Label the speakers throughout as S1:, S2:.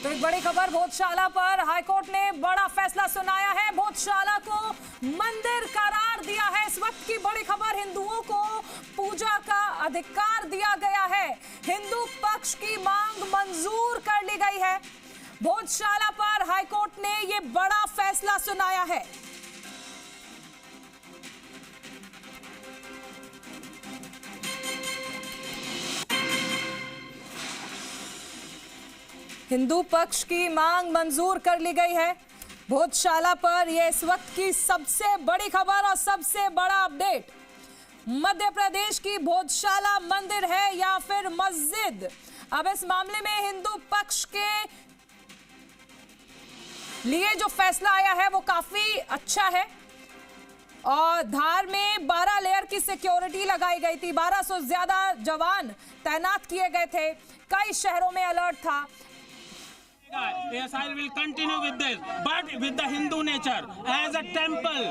S1: तो एक बड़ी खबर, भोजशाला पर हाईकोर्ट ने बड़ा फैसला सुनाया है। भोजशाला को मंदिर करार दिया है। इस वक्त की बड़ी खबर, हिंदुओं को पूजा का अधिकार दिया गया है। हिंदू पक्ष की मांग मंजूर कर ली गई है। भोजशाला पर हाईकोर्ट ने ये बड़ा फैसला सुनाया है। हिंदू पक्ष की मांग मंजूर कर ली गई है। भोजशाला पर यह इस वक्त की सबसे बड़ी खबर और सबसे बड़ा अपडेट। मध्य प्रदेश की भोजशाला मंदिर है या फिर मस्जिद, अब इस मामले में हिंदू पक्ष के लिए जो फैसला आया है वो काफी अच्छा है। और धार में 12 लेयर की सिक्योरिटी लगाई गई थी, 1200 से ज्यादा जवान तैनात किए गए थे। कई शहरों में अलर्ट था।
S2: Yes, I will continue with this, but with the Hindu nature as a temple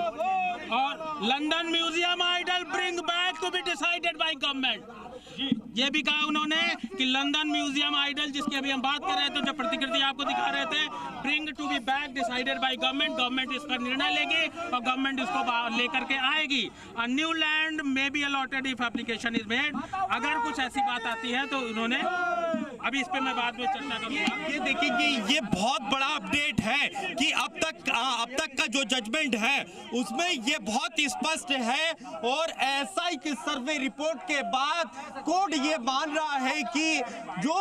S2: or London Museum idol bring back to be decided by government. ये भी कहा उन्होंने कि लंदन म्यूजियम आइडल, जिसकी अभी हम बात कर रहे थे, जो प्रतिकृति आपको दिखा रहे थे, bring to be back decided by government. Government इसका निर्णय लेगी और गवर्नमेंट इसको लेकर के आएगी। A new land may be allotted if application is made. अगर कुछ ऐसी बात आती है तो उन्होंने, अभी इस पे मैं बाद में चर्चा करूंगा।
S3: ये देखिए कि ये बहुत बड़ा अपडेट है कि अब तक का जो जजमेंट है उसमें ये बहुत स्पष्ट है। और एसआई की सर्वे रिपोर्ट के बाद कोर्ट ये मान रहा है कि जो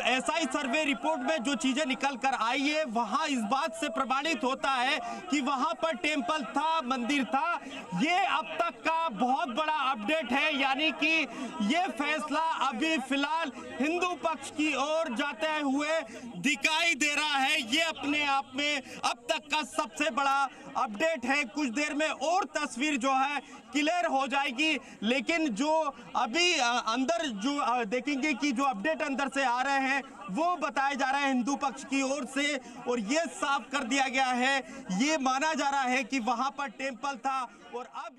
S3: एसआई सर्वे रिपोर्ट में जो चीजें निकल कर आई है वहां इस बात से प्रमाणित होता है कि वहां पर टेम्पल था, मंदिर था। ये अब तक का बहुत बड़ा अपडेट है, यानी कि ये फैसला अभी फिलहाल हिंदू पक्ष की ओर जाते हुए दिखाई दे रहा है। ये अपने आप में अब तक का सबसे बड़ा अपडेट है। कुछ देर में और तस्वीर जो है क्लियर हो जाएगी, लेकिन जो अभी अंदर जो देखेंगे कि जो अपडेट अंदर से आ रहे हैं वो बताया जा रहा है हिंदू पक्ष की ओर से, और ये साफ कर दिया गया है, ये माना जा रहा है कि वहां पर टेम्पल था। और अब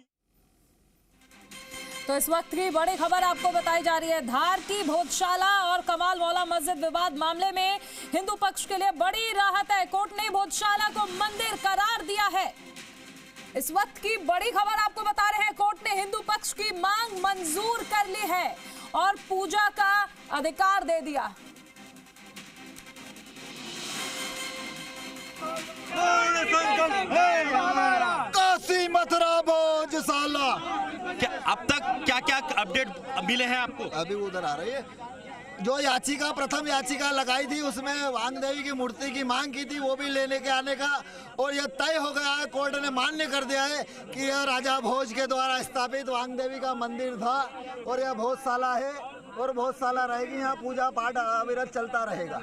S1: तो इस वक्त की बड़ी खबर आपको बताई जा रही है। धार की भोजशाला और कमाल मौला मस्जिद विवाद मामले में हिंदू पक्ष के लिए बड़ी राहत है। कोर्ट ने भोजशाला को मंदिर करार दिया है। इस वक्त की बड़ी खबर आपको बता रहे हैं, कोर्ट ने हिंदू पक्ष की मांग मंजूर कर ली है और पूजा का अधिकार दे दिया।
S4: काशी मथुरा भोजशाला।
S3: क्या अब तक क्या अपडेट मिले हैं आपको?
S4: अभी उधर आ रही है। जो याचिका, प्रथम याचिका लगाई थी उसमें वांग देवी की मूर्ति की मांग की थी, वो भी लेने के आने का, और यह तय हो गया है। कोर्ट ने मान्य कर दिया है कि यह राजा भोज के द्वारा स्थापित वांग देवी का मंदिर था और यह भोजशाला है और भोजशाला रहेगी। यहाँ पूजा पाठ अविरत चलता रहेगा।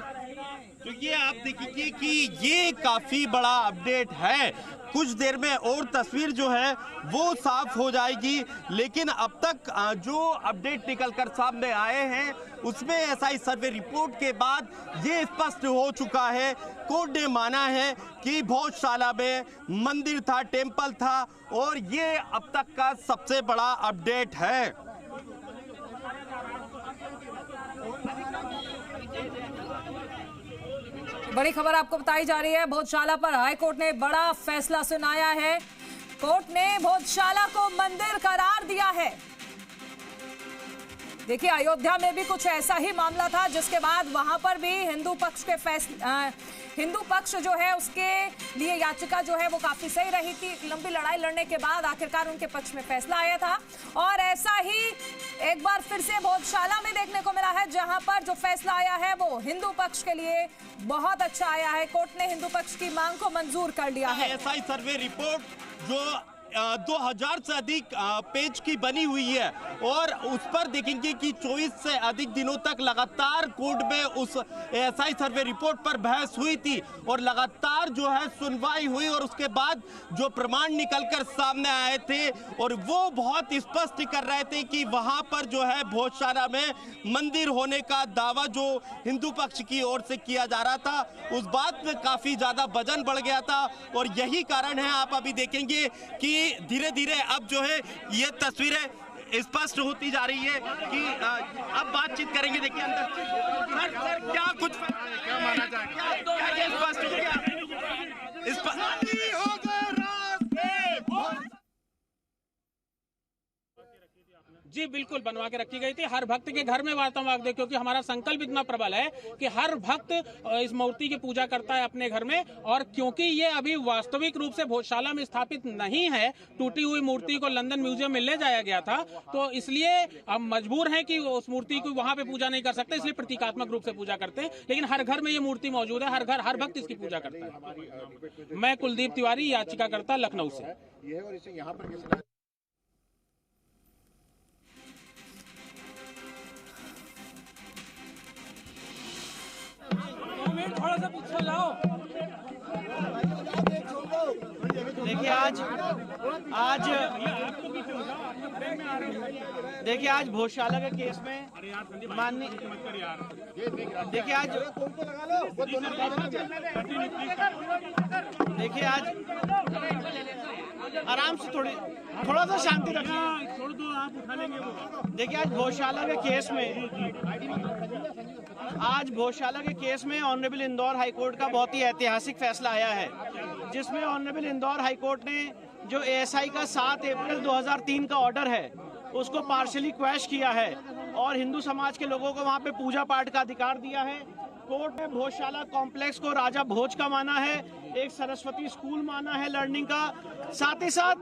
S3: तो ये आप देखिए कि ये काफी बड़ा अपडेट है। कुछ देर में और तस्वीर जो है वो साफ हो जाएगी, लेकिन अब तक जो अपडेट निकल कर सामने आए हैं उसमें एसआई सर्वे रिपोर्ट के बाद ये स्पष्ट हो चुका है। कोर्ट ने माना है कि भोजशाला में मंदिर था, टेम्पल था, और ये अब तक का सबसे बड़ा अपडेट है।
S1: बड़ी खबर आपको बताई जा रही है। भोजशाला पर हाईकोर्ट ने बड़ा फैसला सुनाया है। कोर्ट ने भोजशाला को मंदिर करार दिया है। देखिए, अयोध्या में भी कुछ ऐसा ही मामला था, जिसके बाद वहां पर भी हिंदू पक्ष जो है उसके लिए याचिका जो है वो काफी सही रही थी। लंबी लड़ाई लड़ने के बाद आखिरकार उनके पक्ष में फैसला आया था, और ऐसा ही एक बार फिर से भोजशाला में देखने को मिला है, जहां पर जो फैसला आया है वो हिंदू पक्ष के लिए बहुत अच्छा आया है। कोर्ट ने हिंदू पक्ष की मांग को मंजूर कर लिया है।
S3: एसआई सर्वे रिपोर्ट जो 2000 से अधिक पेज की बनी हुई है, और उस पर देखेंगे कि 24 से अधिक दिनों तक लगातार कोर्ट में उस एसआई सर्वे रिपोर्ट पर बहस हुई थी और लगातार जो है सुनवाई हुई, और उसके बाद जो प्रमाण निकलकर सामने आए थे और वो बहुत स्पष्ट कर रहे थे कि वहां पर जो है भोजशाला में मंदिर होने का दावा जो हिंदू पक्ष की ओर से किया जा रहा था, उस बात में काफी ज्यादा वजन बढ़ गया था। और यही कारण है, आप अभी देखेंगे कि धीरे धीरे अब जो है ये तस्वीरें स्पष्ट होती जा रही है कि अब बातचीत करेंगे। देखिए अंदर सर क्या कुछ क्या माना जाए?
S2: जी बिल्कुल बनवा के रखी गई थी। हर भक्त के घर में वार्ता मांगते, क्योंकि हमारा संकल्प इतना प्रबल है कि हर भक्त इस मूर्ति की पूजा करता है अपने घर में। और क्योंकि ये अभी वास्तविक रूप से भोजशाला में स्थापित नहीं है, टूटी हुई मूर्ति को लंदन म्यूजियम में ले जाया गया था, तो इसलिए हम मजबूर हैं कि उस मूर्ति को वहां पे पूजा नहीं कर सकते, इसलिए प्रतीकात्मक रूप से पूजा करते हैं। लेकिन हर घर में ये मूर्ति मौजूद है, हर घर हर भक्त इसकी पूजा करता है। मैं कुलदीप तिवारी, याचिकाकर्ता, लखनऊ से। थोड़ा सा पीछे लाओ।
S5: देखिए आज भोजशाला के केस में माननीय देखिए आज आराम से थोड़ा सा शांति रखिए। देखिए आज भोजशाला के केस में ऑनरेबल इंदौर हाईकोर्ट का बहुत ही ऐतिहासिक फैसला आया है, जिसमें ऑनरेबल इंदौर हाईकोर्ट ने जो एएसआई का 7 अप्रैल 2003 का ऑर्डर है उसको पार्शली क्वैश किया है और हिंदू समाज के लोगों को वहां पे पूजा पाठ का अधिकार दिया है। कोर्ट ने भोजशाला कॉम्प्लेक्स को राजा भोज का माना है, एक सरस्वती स्कूल माना है लर्निंग का। साथ ही साथ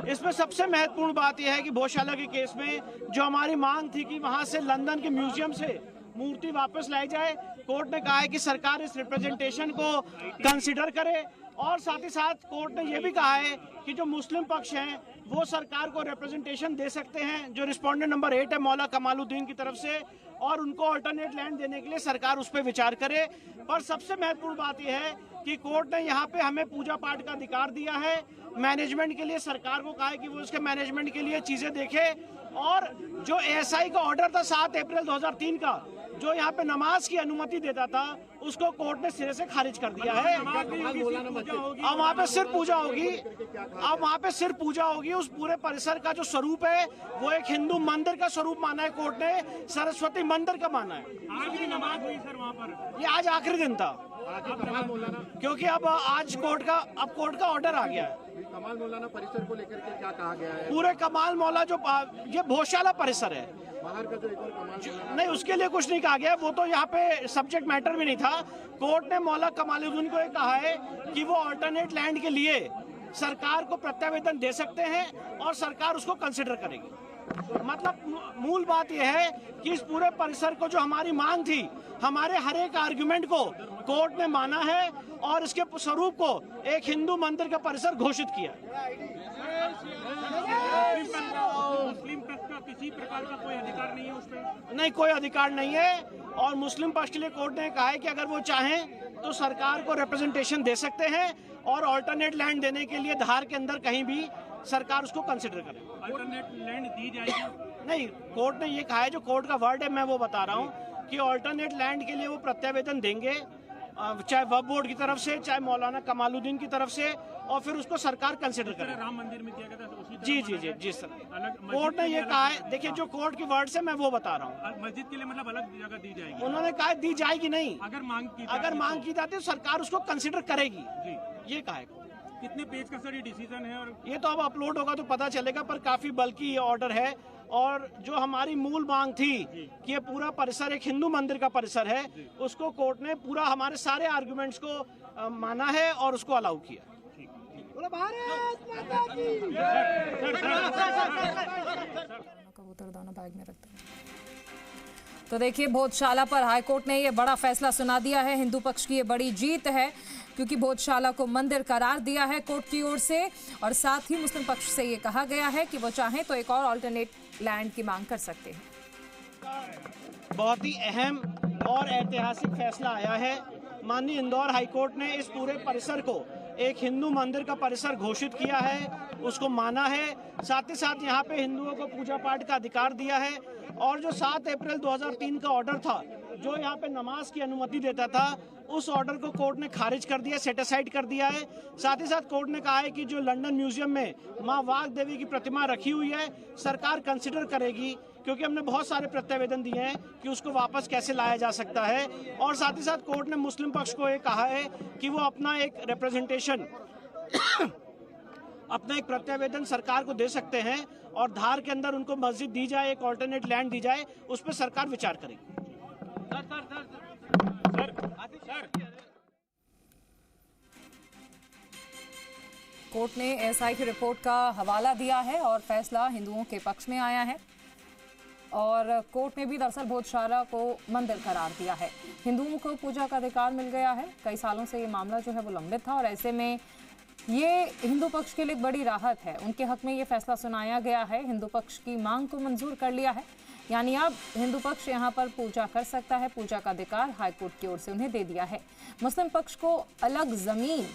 S5: इसमें सबसे महत्वपूर्ण बात यह है कि भोजशाला के केस में जो हमारी मांग थी कि वहां से लंदन के म्यूजियम से मूर्ति वापस लाई जाए, कोर्ट ने कहा है कि सरकार इस रिप्रेजेंटेशन को कंसिडर करे। और साथ ही साथ कोर्ट ने यह भी कहा है कि जो मुस्लिम पक्ष हैं वो सरकार को रिप्रेजेंटेशन दे सकते हैं, जो रिस्पोंडेंट नंबर 8 है मौला कमालुद्दीन की तरफ से, और उनको अल्टरनेट लैंड देने के लिए सरकार उस पर विचार करे। पर सबसे महत्वपूर्ण बात यह है कि कोर्ट ने यहाँ पे हमें पूजा पाठ का अधिकार दिया है। मैनेजमेंट के लिए सरकार को कहा है कि वो उसके मैनेजमेंट के लिए चीजें देखे। और जो एएसआई का ऑर्डर था 7 अप्रैल 2003 का, जो यहाँ पे नमाज की अनुमति देता था, उसको कोर्ट ने सिरे से खारिज कर दिया है। अब वहाँ पे सिर्फ पूजा होगी। उस पूरे परिसर का जो स्वरूप है वो एक हिंदू मंदिर का स्वरूप माना है कोर्ट ने, सरस्वती मंदिर का माना है।
S2: आखिरी नमाज हुई सर वहाँ पर,
S5: ये आज आखिरी दिन था, क्योंकि अब आज कोर्ट का ऑर्डर आ गया है।
S6: कमाल मौलाना परिसर को लेकर के क्या कहा गया है?
S5: पूरे कमाल मौला जो ये भोजशाला परिसर है,
S6: बाहर का जो एक और कमाल
S5: नहीं, उसके लिए कुछ नहीं कहा गया। वो तो यहाँ पे सब्जेक्ट मैटर भी नहीं था। कोर्ट ने मौला कमालुद्दीन को ये कहा है कि वो अल्टरनेट लैंड के लिए सरकार को प्रत्यावेदन दे सकते हैं और सरकार उसको कंसिडर करेगी। मतलब मूल बात यह है कि इस पूरे परिसर को जो हमारी मांग थी, हमारे हर एक आर्गुमेंट को कोर्ट ने माना है और इसके स्वरूप को एक हिंदू मंदिर का परिसर घोषित किया।
S2: मुस्लिम पक्ष का किसी प्रकार का कोई अधिकार नहीं है उस पर?
S5: नहीं, कोई अधिकार नहीं है। और मुस्लिम पक्ष के लिए कोर्ट ने कहा है कि अगर वो चाहें तो सरकार को रिप्रेजेंटेशन दे सकते हैं और अल्टरनेट लैंड देने के लिए धार के अंदर कहीं भी सरकार उसको कंसिडर करे।
S2: अल्टरनेट लैंड दी जाएगी?
S5: नहीं, कोर्ट ने ये कहा है, जो कोर्ट का वर्ड है मैं वो बता रहा हूँ कि अल्टरनेट लैंड के लिए वो प्रत्यावेदन देंगे, चाहे वक्फ बोर्ड की तरफ से, चाहे मौलाना कमालुद्दीन की तरफ से, और फिर उसको सरकार कंसिडर करे।
S2: राम मंदिर में दिया गया था उसी
S5: जी सर, कोर्ट ने ये कहा है। देखिए, जो कोर्ट की वर्ड से मैं वो बता रहा हूँ।
S2: मस्जिद के लिए मतलब अलग जगह दी जाएगी?
S5: उन्होंने कहा दी जाएगी नहीं,
S2: अगर मांग की
S5: जाती तो सरकार उसको कंसिडर करेगी, ये कहा है।
S2: कितने पेज का सर ये डिसीजन है? और
S5: ये तो अब अपलोड होगा तो पता चलेगा, पर काफी बल्कि ऑर्डर है। और जो हमारी मूल मांग थी कि ये पूरा परिसर एक हिंदू मंदिर का परिसर है, उसको कोर्ट ने पूरा हमारे सारे आर्गुमेंट्स को माना है और उसको अलाउ किया।
S1: कबूतर दाना बैग में रखते हैं। तो देखिए, भोजशाला पर हाईकोर्ट ने ये बड़ा फैसला सुना दिया है। हिंदू पक्ष की ये बड़ी जीत है, क्योंकि भोजशाला को मंदिर करार दिया है कोर्ट की ओर से। और साथ ही मुस्लिम पक्ष से ये कहा गया है कि वो चाहें तो एक और अल्टरनेट लैंड की मांग कर सकते हैं।
S5: बहुत ही अहम और ऐतिहासिक फैसला आया है। माननीय इंदौर हाईकोर्ट ने इस पूरे परिसर को एक हिंदू मंदिर का परिसर घोषित किया है, उसको माना है। साथ ही साथ यहाँ पे हिंदुओं को पूजा पाठ का अधिकार दिया है। और जो 7 अप्रैल 2003 का ऑर्डर था, जो यहाँ पे नमाज की अनुमति देता था, उस ऑर्डर को कोर्ट ने खारिज कर दिया, सेट असाइड कर दिया है। साथ ही साथ कोर्ट ने कहा है कि जो लंदन म्यूजियम में माँ वाघ देवी की प्रतिमा रखी हुई है, सरकार कंसिडर करेगी, क्योंकि हमने बहुत सारे प्रत्यावेदन दिए हैं कि उसको वापस कैसे लाया जा सकता है। और साथ ही साथ कोर्ट ने मुस्लिम पक्ष को ये कहा है कि वो अपना एक रिप्रेजेंटेशन अपना एक प्रत्यावेदन सरकार को दे सकते हैं और धार के अंदर उनको मस्जिद दी जाए, एक ऑल्टरनेट लैंड दी जाए, उस पर सरकार विचार करेगी।
S1: कोर्ट ने एएसआई की रिपोर्ट का हवाला दिया है और फैसला हिंदुओं के पक्ष में आया है और कोर्ट ने भी दरअसल भोजशाला को मंदिर करार दिया है। हिंदुओं को पूजा का अधिकार मिल गया है। कई सालों से ये मामला जो है वो लंबित था और ऐसे में ये हिंदू पक्ष के लिए एक बड़ी राहत है। उनके हक में ये फैसला सुनाया गया है। हिंदू पक्ष की मांग को मंजूर कर लिया है, यानी अब हिंदू पक्ष यहाँ पर पूजा कर सकता है। पूजा का अधिकार हाईकोर्ट की ओर से उन्हें दे दिया है। मुस्लिम पक्ष को अलग जमीन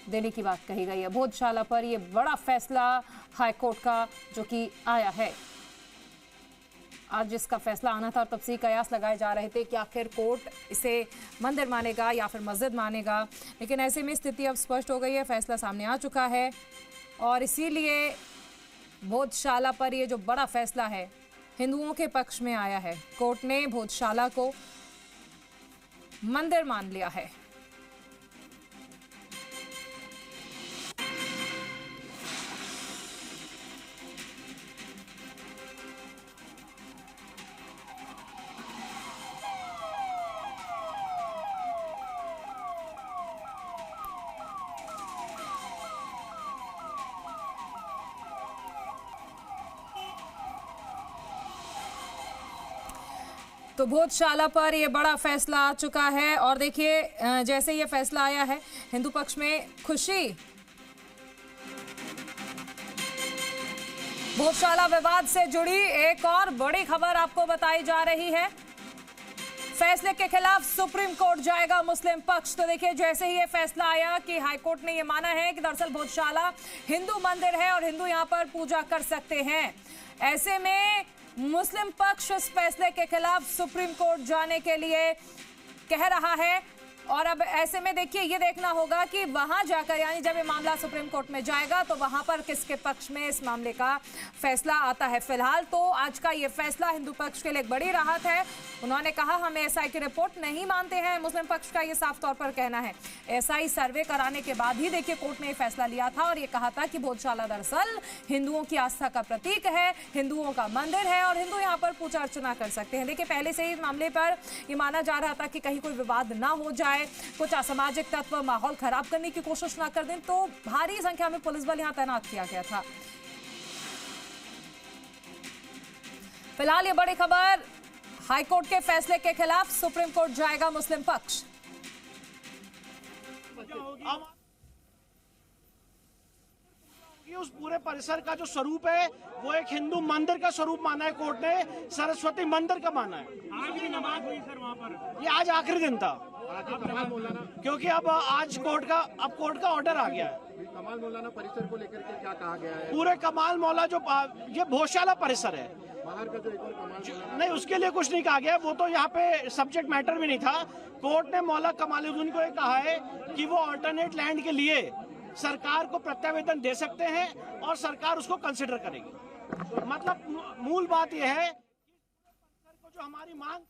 S1: देने की बात कही गई है। भोजशाला पर ये बड़ा फैसला हाईकोर्ट का जो कि आया है। आज जिसका फैसला आना था और तब से कयास लगाए जा रहे थे कि आखिर कोर्ट इसे मंदिर मानेगा या फिर मस्जिद मानेगा, लेकिन ऐसे में स्थिति अब स्पष्ट हो गई है। फैसला सामने आ चुका है और इसीलिए भोजशाला पर ये जो बड़ा फैसला है हिंदुओं के पक्ष में आया है। कोर्ट ने भोजशाला को मंदिर मान लिया है। तो भोजशाला पर ये बड़ा फैसला आ चुका है और देखिए जैसे ये फैसला आया है हिंदू पक्ष में खुशी। भोजशाला विवाद से जुड़ी एक और बड़ी खबर आपको बताई जा रही है। फैसले के खिलाफ सुप्रीम कोर्ट जाएगा मुस्लिम पक्ष। तो देखिए जैसे ही ये फैसला आया कि हाईकोर्ट ने ये माना है कि दरअसल भोजशाला हिंदू मंदिर है और हिंदू यहाँ पर पूजा कर सकते हैं, ऐसे में मुस्लिम पक्ष इस फैसले के खिलाफ सुप्रीम कोर्ट जाने के लिए कह रहा है। और अब ऐसे में देखिए ये देखना होगा कि वहां जाकर यानी जब ये मामला सुप्रीम कोर्ट में जाएगा तो वहां पर किसके पक्ष में इस मामले का फैसला आता है। फिलहाल तो आज का ये फैसला हिंदू पक्ष के लिए एक बड़ी राहत है। उन्होंने कहा हम एएसआई की रिपोर्ट नहीं मानते हैं, मुस्लिम पक्ष का ये साफ तौर पर कहना है। एएसआई सर्वे कराने के बाद ही देखिए कोर्ट ने ये फैसला लिया था और ये कहा था कि भोजशाला दरअसल हिंदुओं की आस्था का प्रतीक है, हिंदुओं का मंदिर है और हिंदू यहाँ पर पूजा अर्चना कर सकते हैं। देखिए पहले से ही मामले पर ये माना जा रहा था कि कहीं कोई विवाद ना हो जाए, कुछ असामाजिक तत्व माहौल खराब करने की कोशिश ना कर दें, तो भारी संख्या में पुलिस बल यहां तैनात किया गया था। फिलहाल ये बड़ी खबर, हाईकोर्ट के फैसले के खिलाफ सुप्रीम कोर्ट जाएगा मुस्लिम पक्ष।
S5: उस पूरे परिसर का जो स्वरूप है वो एक हिंदू मंदिर का स्वरूप माना है कोर्ट ने, सरस्वती मंदिर का माना है।
S2: आखिरी नमाज हुई सर वहाँ पर,
S5: ये आज आखिरी दिन था क्योंकि अब आज कोर्ट का ऑर्डर आ गया है।
S6: कमाल मौलाना परिसर को लेकर के क्या कहा गया है?
S5: पूरे कमाल मौला जो ये भोजशाला परिसर है,
S6: बाहर का जो एक और कमाल
S5: नहीं उसके लिए कुछ नहीं कहा गया, वो तो यहाँ पे सब्जेक्ट मैटर भी नहीं था। कोर्ट ने मौला कमालुद्दीन को ये कहा है कि वो ऑल्टरनेट लैंड के लिए सरकार को प्रत्यावेदन दे सकते हैं और सरकार उसको कंसिडर करेगी। मतलब मूल बात यह है कि जो हमारी मांग